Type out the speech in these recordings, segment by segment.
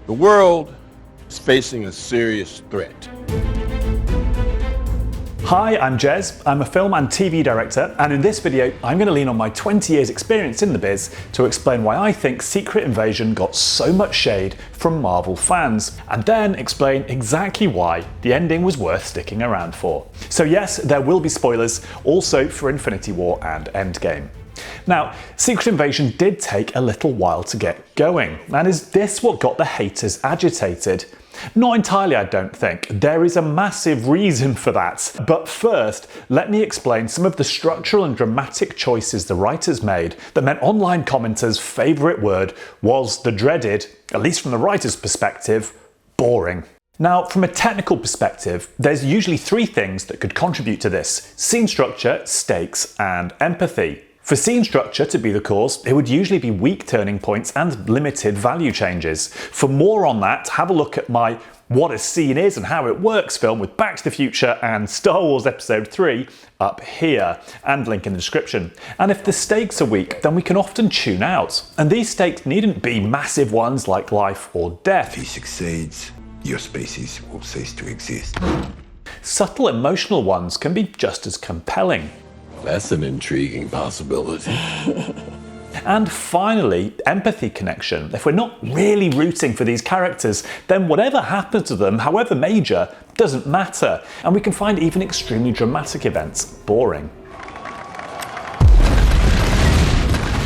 The world is facing a serious threat. Hi, I'm Jez. I'm a film and TV director, and in this video I'm going to lean on my 20 years experience in the biz to explain why I think Secret Invasion got so much shade from Marvel fans, and then explain exactly why the ending was worth sticking around for. So yes, there will be spoilers, also for Infinity War and Endgame. Now, Secret Invasion did take a little while to get going, and is this what got the haters agitated? Not entirely, I don't think. There is a massive reason for that. But first, let me explain some of the structural and dramatic choices the writers made that meant online commenters' favourite word was the dreaded, at least from the writer's perspective, boring. Now, from a technical perspective, there's usually three things that could contribute to this: scene structure, stakes, and empathy. For scene structure to be the cause, it would usually be weak turning points and limited value changes. For more on that, have a look at my What a Scene Is and How It Works film with Back to the Future and Star Wars Episode 3 up here, and link in the description. And if the stakes are weak, then we can often tune out. And these stakes needn't be massive ones like life or death. If he succeeds, your species will cease to exist. Subtle emotional ones can be just as compelling. That's an intriguing possibility. And finally, empathy connection. If we're not really rooting for these characters, then whatever happens to them, however major, doesn't matter, and we can find even extremely dramatic events boring.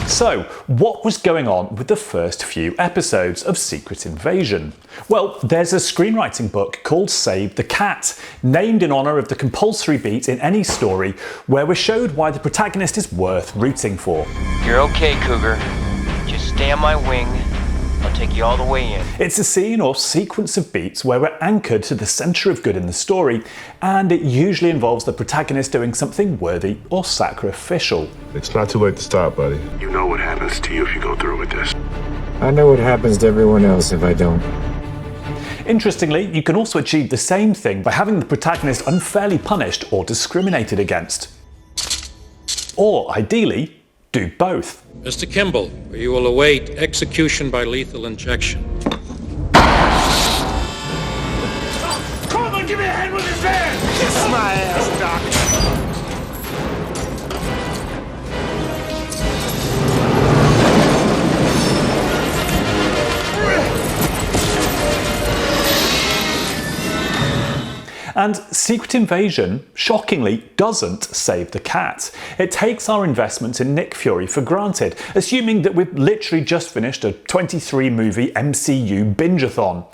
So, what was going on with the first few episodes of Secret Invasion? Well, there's a screenwriting book called Save the Cat, named in honour of the compulsory beat in any story where we're showed why the protagonist is worth rooting for. You're okay, Cougar. Just stay on my wing. I'll take you all the way in. It's a scene or sequence of beats where we're anchored to the centre of good in the story, and it usually involves the protagonist doing something worthy or sacrificial. It's not too late to stop, buddy. You know what happens to you if you go through with this. I know what happens to everyone else if I don't. Interestingly, you can also achieve the same thing by having the protagonist unfairly punished or discriminated against. Or, ideally, do both. Mr. Kimball, you will await execution by lethal injection. Come on, give me a hand with his hand! Kiss my ass, Doc! And Secret Invasion, shockingly, doesn't save the cat. It takes our investment in Nick Fury for granted, assuming that we've literally just finished a 23-movie MCU binge-a-thon.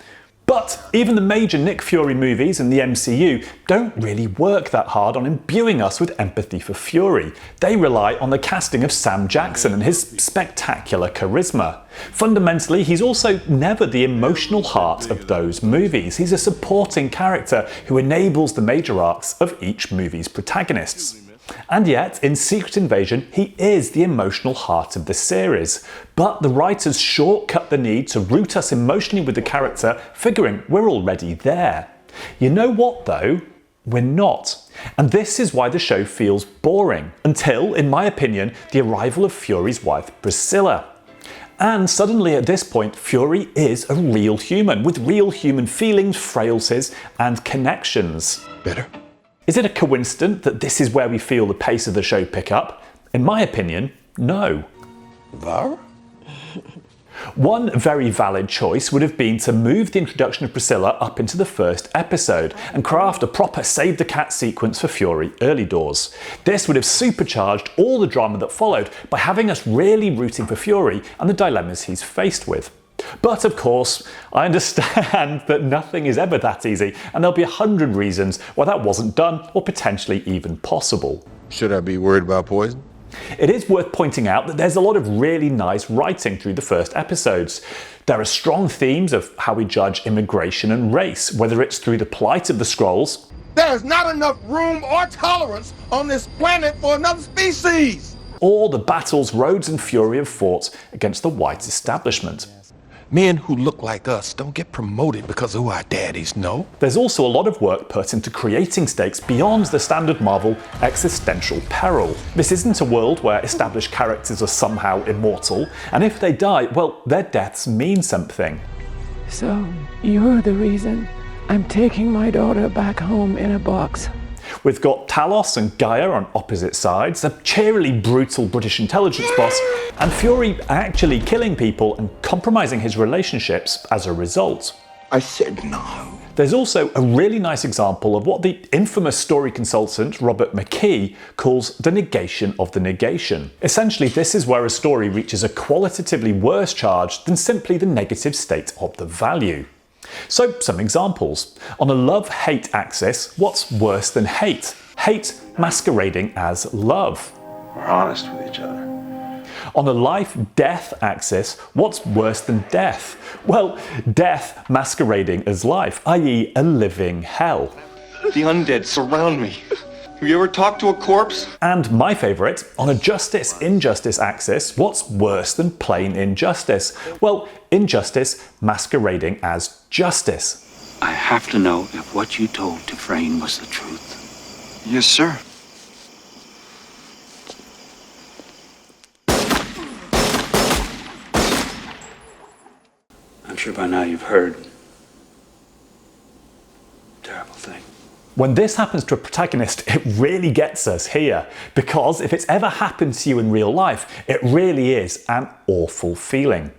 But even the major Nick Fury movies in the MCU don't really work that hard on imbuing us with empathy for Fury. They rely on the casting of Sam Jackson and his spectacular charisma. Fundamentally, he's also never the emotional heart of those movies. He's a supporting character who enables the major arcs of each movie's protagonists. And yet, in Secret Invasion, he is the emotional heart of the series. But the writers shortcut the need to root us emotionally with the character, figuring we're already there. You know what though? We're not. And this is why the show feels boring, until, in my opinion, the arrival of Fury's wife, Priscilla. And suddenly at this point, Fury is a real human, with real human feelings, frailties, and connections. Better? Is it a coincidence that this is where we feel the pace of the show pick up? In my opinion, no. Var? One very valid choice would have been to move the introduction of Priscilla up into the first episode and craft a proper Save the Cat sequence for Fury early doors. This would have supercharged all the drama that followed by having us really rooting for Fury and the dilemmas he's faced with. But of course, I understand that nothing is ever that easy, and there'll be 100 reasons why that wasn't done or potentially even possible. Should I be worried about poison? It is worth pointing out that there's a lot of really nice writing through the first episodes. There are strong themes of how we judge immigration and race, whether it's through the plight of the Skrulls. There's not enough room or tolerance on this planet for another species! Or the battles Rhodes and Fury have fought against the white establishment. Men who look like us don't get promoted because of who our daddies know. There's also a lot of work put into creating stakes beyond the standard Marvel existential peril. This isn't a world where established characters are somehow immortal, and if they die, well, their deaths mean something. So, you're the reason I'm taking my daughter back home in a box. We've got Talos and Gaia on opposite sides, a cheerily brutal British intelligence boss, and Fury actually killing people and compromising his relationships as a result. I said no. There's also a really nice example of what the infamous story consultant Robert McKee calls the negation of the negation. Essentially, this is where a story reaches a qualitatively worse charge than simply the negative state of the value. So, some examples. On a love-hate axis, what's worse than hate? Hate masquerading as love. We're honest with each other. On a life-death axis, what's worse than death? Well, death masquerading as life, i.e. a living hell. The undead surround me. Have you ever talked to a corpse? And my favourite, on a justice-injustice axis, what's worse than plain injustice? Well, injustice masquerading as justice. I have to know if what you told Dufresne was the truth. Yes, sir. I'm sure by now you've heard. Terrible thing. When this happens to a protagonist, it really gets us here, because if it's ever happened to you in real life, it really is an awful feeling.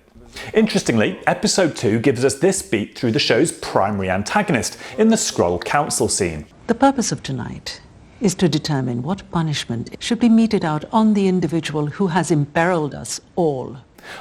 Interestingly, episode 2 gives us this beat through the show's primary antagonist in the Skrull Council scene. The purpose of tonight is to determine what punishment should be meted out on the individual who has imperiled us all.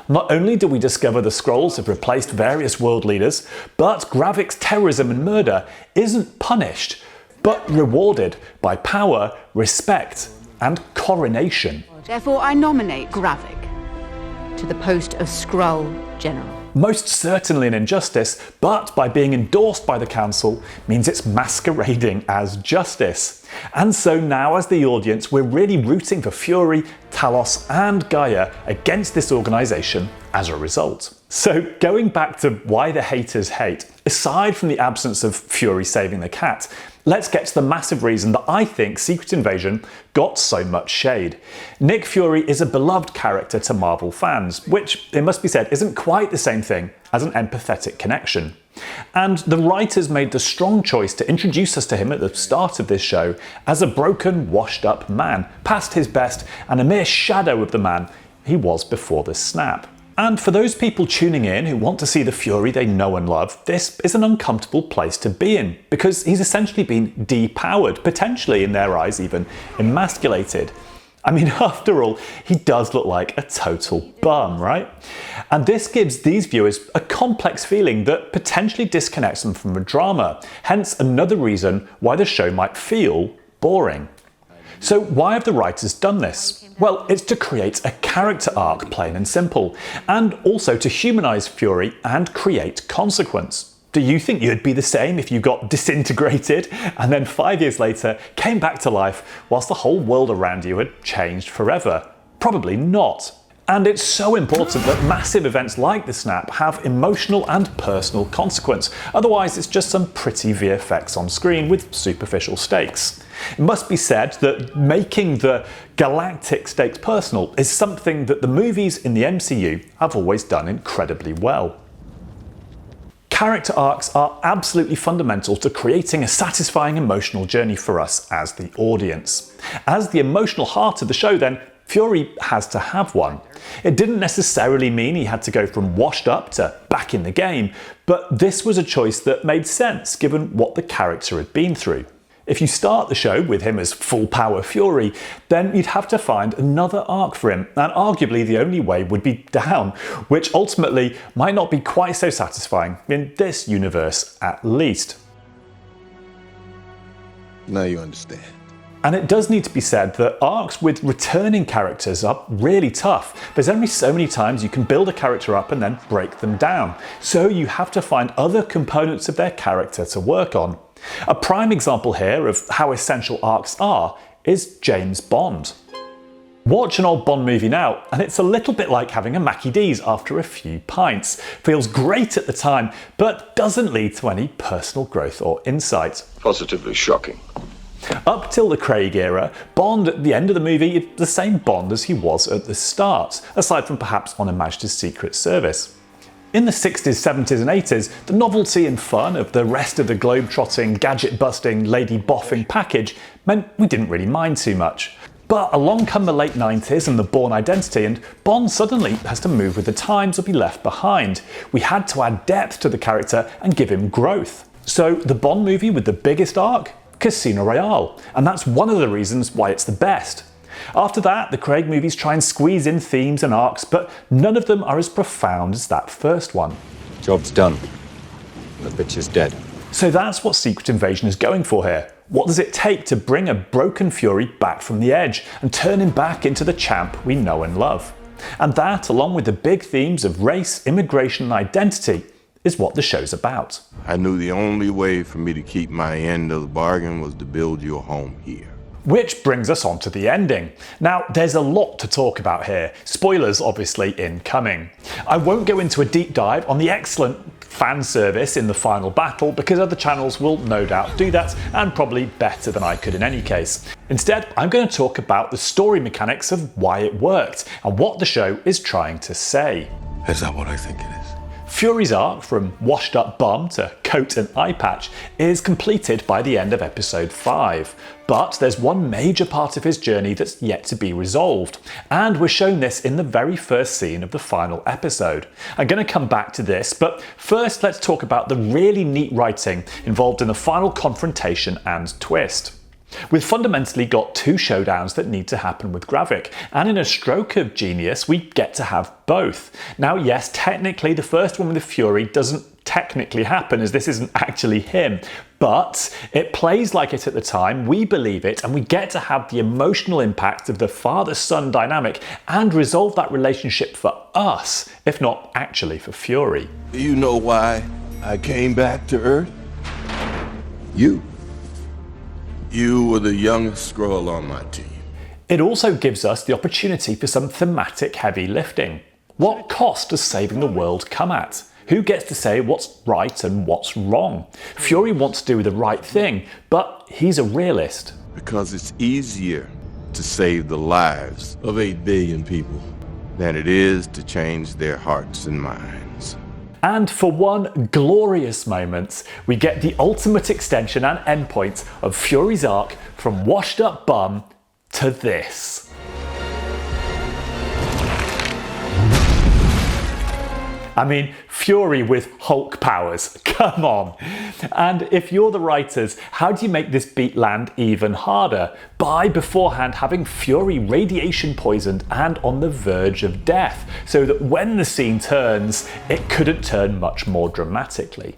Not only do we discover the Skrulls have replaced various world leaders, but Gravik's terrorism and murder isn't punished, but rewarded by power, respect, and coronation. Therefore, I nominate Gravik to the post of Skrull General. Most certainly an injustice, but by being endorsed by the Council means it's masquerading as justice. And so now as the audience, we're really rooting for Fury, Talos and Gaia against this organisation as a result. So going back to why the haters hate, aside from the absence of Fury saving the cat, let's get to the massive reason that I think Secret Invasion got so much shade. Nick Fury is a beloved character to Marvel fans, which, it must be said, isn't quite the same thing as an empathetic connection. And the writers made the strong choice to introduce us to him at the start of this show as a broken, washed-up man, past his best and a mere shadow of the man he was before the snap. And for those people tuning in who want to see the Fury they know and love, this is an uncomfortable place to be in, because he's essentially been depowered, potentially in their eyes even emasculated. I mean, after all, he does look like a total bum, right? And this gives these viewers a complex feeling that potentially disconnects them from the drama, hence another reason why the show might feel boring. So why have the writers done this? Well, it's to create a character arc, plain and simple, and also to humanise Fury and create consequence. Do you think you'd be the same if you got disintegrated and then 5 years later came back to life whilst the whole world around you had changed forever? Probably not. And it's so important that massive events like the snap have emotional and personal consequence, otherwise it's just some pretty VFX on screen with superficial stakes. It must be said that making the galactic stakes personal is something that the movies in the MCU have always done incredibly well. Character arcs are absolutely fundamental to creating a satisfying emotional journey for us as the audience. As the emotional heart of the show then, Fury has to have one. It didn't necessarily mean he had to go from washed up to back in the game, but this was a choice that made sense given what the character had been through. If you start the show with him as full power Fury, then you'd have to find another arc for him, and arguably the only way would be down, which ultimately might not be quite so satisfying in this universe at least. Now you understand. And it does need to be said that arcs with returning characters are really tough. There's only so many times you can build a character up and then break them down, so you have to find other components of their character to work on. A prime example here of how essential arcs are is James Bond. Watch an old Bond movie now and it's a little bit like having a Mackie D's after a few pints. Feels great at the time, but doesn't lead to any personal growth or insight. Positively shocking. Up till the Craig era, Bond at the end of the movie is the same Bond as he was at the start, aside from perhaps on Her Majesty's Secret Service. In the 60s, 70s and 80s, the novelty and fun of the rest of the globe-trotting, gadget-busting, lady-boffing package meant we didn't really mind too much. But along come the late 90s and the Bourne Identity, and Bond suddenly has to move with the times or be left behind. We had to add depth to the character and give him growth. So the Bond movie with the biggest arc? Casino Royale. And that's one of the reasons why it's the best. After that, the Craig movies try and squeeze in themes and arcs, but none of them are as profound as that first one. Job's done. The bitch is dead. So that's what Secret Invasion is going for here. What does it take to bring a broken Fury back from the edge and turn him back into the champ we know and love? And that, along with the big themes of race, immigration and identity, is what the show's about. I knew the only way for me to keep my end of the bargain was to build you a home here. Which brings us on to the ending. Now, there's a lot to talk about here. Spoilers obviously incoming. I won't go into a deep dive on the excellent fan service in the final battle because other channels will no doubt do that, and probably better than I could in any case. Instead, I'm going to talk about the story mechanics of why it worked and what the show is trying to say. Is that what I think it is? Fury's arc from washed up bum to coat and eye patch is completed by the end of episode 5. But there's one major part of his journey that's yet to be resolved, and we're shown this in the very first scene of the final episode. I'm going to come back to this, but first let's talk about the really neat writing involved in the final confrontation and twist. We've fundamentally got two showdowns that need to happen with Gravik, and in a stroke of genius we get to have both. Now yes, technically the first one with the Fury doesn't technically happen as this isn't actually him, but it plays like it at the time, we believe it, and we get to have the emotional impact of the father-son dynamic and resolve that relationship for us, if not actually for Fury. Do you know why I came back to Earth? You were the youngest Skrull on my team. It also gives us the opportunity for some thematic heavy lifting. What cost does saving the world come at? Who gets to say what's right and what's wrong? Fury wants to do the right thing, but he's a realist. Because it's easier to save the lives of 8 billion people than it is to change their hearts and minds. And for one glorious moment, we get the ultimate extension and endpoint of Fury's arc from washed up bum to this. I mean, Fury with Hulk powers, come on. And if you're the writers, how do you make this beat land even harder? By beforehand having Fury radiation poisoned and on the verge of death, so that when the scene turns, it couldn't turn much more dramatically.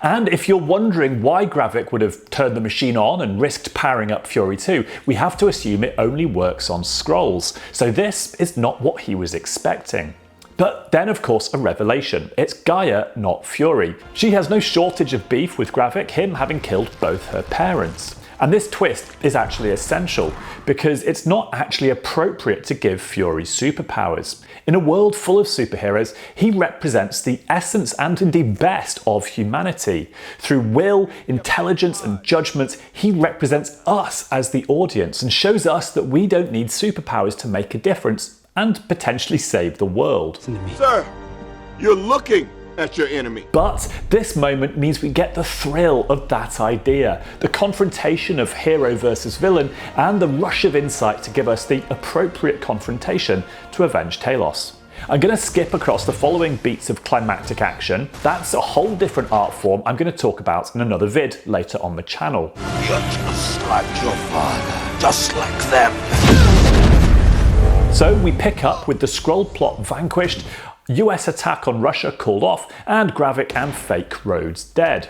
And if you're wondering why Gravik would have turned the machine on and risked powering up Fury 2, we have to assume it only works on Skrulls, so this is not what he was expecting. But then of course a revelation. It's Gaia, not Fury. She has no shortage of beef with Gravik, him having killed both her parents. And this twist is actually essential, because it's not actually appropriate to give Fury superpowers. In a world full of superheroes, he represents the essence and indeed best of humanity. Through will, intelligence and judgment, he represents us as the audience and shows us that we don't need superpowers to make a difference and potentially save the world. Sir, you're looking at your enemy. But this moment means we get the thrill of that idea, the confrontation of hero versus villain, and the rush of insight to give us the appropriate confrontation to avenge Talos. I'm going to skip across the following beats of climactic action. That's a whole different art form I'm going to talk about in another vid later on the channel. You're just like your father, just like them. So we pick up with the Skrull plot vanquished, US attack on Russia called off, and Gravik and fake Rhodes dead.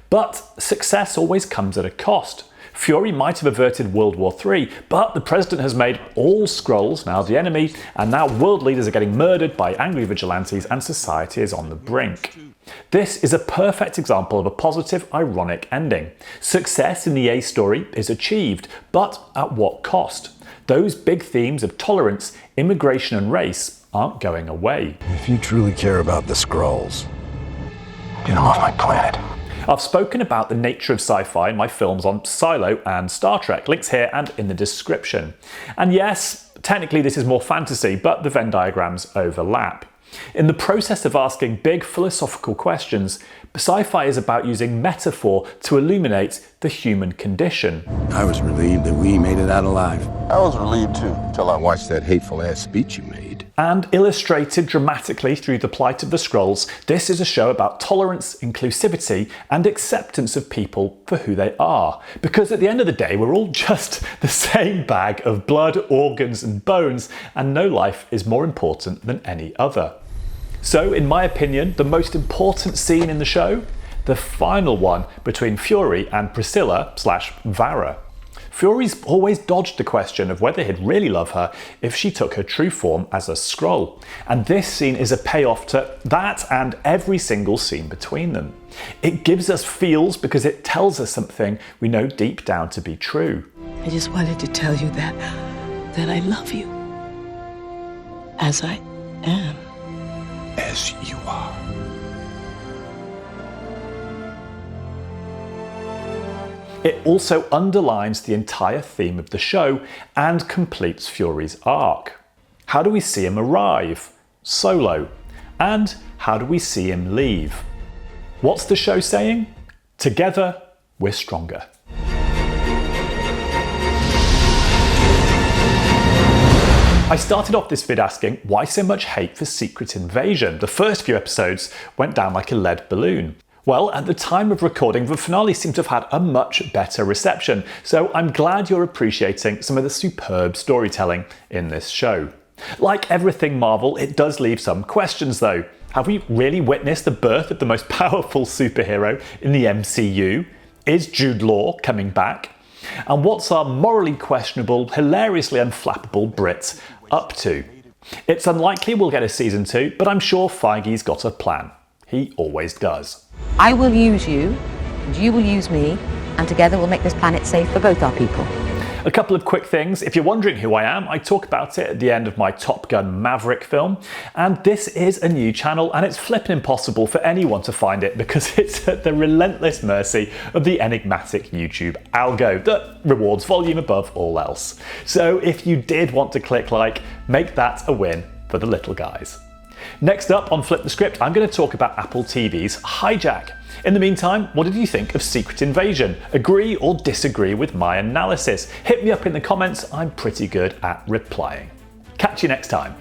But success always comes at a cost. Fury might have averted World War III, but the president has made all Skrulls now the enemy, and now world leaders are getting murdered by angry vigilantes and society is on the brink. This is a perfect example of a positive, ironic ending. Success in the A story is achieved, but at what cost? Those big themes of tolerance, immigration and race aren't going away. If you truly care about the Skrulls, get them off my planet. I've spoken about the nature of sci-fi in my films on Silo and Star Trek, links here and in the description. And yes, technically this is more fantasy, but the Venn diagrams overlap. In the process of asking big philosophical questions, Sci-Fi is about using metaphor to illuminate the human condition. I was relieved that we made it out alive. I was relieved too, till I watched that hateful-ass speech you made. And illustrated dramatically through the plight of the Skrulls, this is a show about tolerance, inclusivity, and acceptance of people for who they are. Because at the end of the day, we're all just the same bag of blood, organs, and bones, and no life is more important than any other. So, in my opinion, the most important scene in the show? The final one between Fury and Priscilla/Vara. Fury's always dodged the question of whether he'd really love her if she took her true form as a Skrull. And this scene is a payoff to that and every single scene between them. It gives us feels because it tells us something we know deep down to be true. I just wanted to tell you that I love you. As I am. As you are. It also underlines the entire theme of the show and completes Fury's arc. How do we see him arrive? Solo. And how do we see him leave? What's the show saying? Together, we're stronger. I started off this vid asking, why so much hate for Secret Invasion? The first few episodes went down like a lead balloon. Well, at the time of recording, the finale seemed to have had a much better reception, so I'm glad you're appreciating some of the superb storytelling in this show. Like everything Marvel, it does leave some questions though. Have we really witnessed the birth of the most powerful superhero in the MCU? Is Jude Law coming back? And what's our morally questionable, hilariously unflappable Brit up to? It's unlikely we'll get a season 2, but I'm sure Feige's got a plan. He always does. I will use you, and you will use me, and together we'll make this planet safe for both our people. A couple of quick things. If you're wondering who I am, I talk about it at the end of my Top Gun Maverick film. And this is a new channel, and it's flipping impossible for anyone to find it because it's at the relentless mercy of the enigmatic YouTube algo that rewards volume above all else. So if you did want to click like, make that a win for the little guys. Next up on Flip the Script, I'm going to talk about Apple TV's Hijack. In the meantime, what did you think of Secret Invasion? Agree or disagree with my analysis? Hit me up in the comments, I'm pretty good at replying. Catch you next time.